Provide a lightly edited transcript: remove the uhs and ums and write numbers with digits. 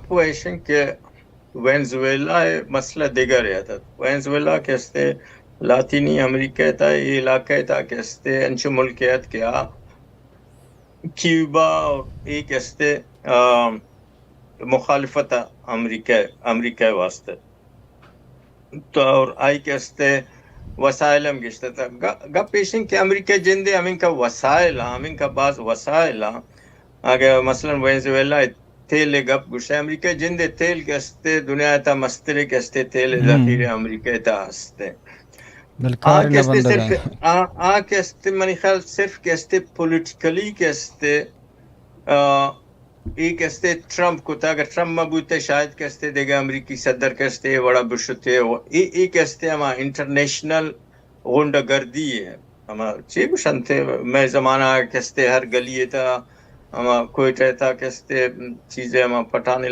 situation che Venezuela مسئلہ دیگر ہے وینزویلا کہتے لاطینی امریکہ تا علاقہ تا کہتے انچ ملکیت کیا کیوبا اور ایک کہتے مخالفت امریکہ واسطے تو اور آئی کہتے وسائل ہم گشتے تھا گا پیشن کہ امریکہ جندے ہمیں کا وسائل ہمیں کا بعض وسائل اگر مثلا وینزویلا تیل گپ گوشے امریکہ جندے تیل کہتے دنیا تا مسترے کہتے تیل ذخیرے امریکہ تا ہستے کہتے صرف کہتے منی خیال صرف کہتے پولیٹیکلی کہتے یہ کہتے ٹرمپ کو تا اگر ٹرمپ مبوتے شاید کہتے دے گا امریکی صدر کہتے بڑا بشتے یہ کہتے ہما انٹرنیشنل غنڈہ گردی ہے ہما چی بشنتے میں زمانہ کہتے ہر گلیے تا ہما کوئٹہ تا کہتے چیزیں ہما پٹانے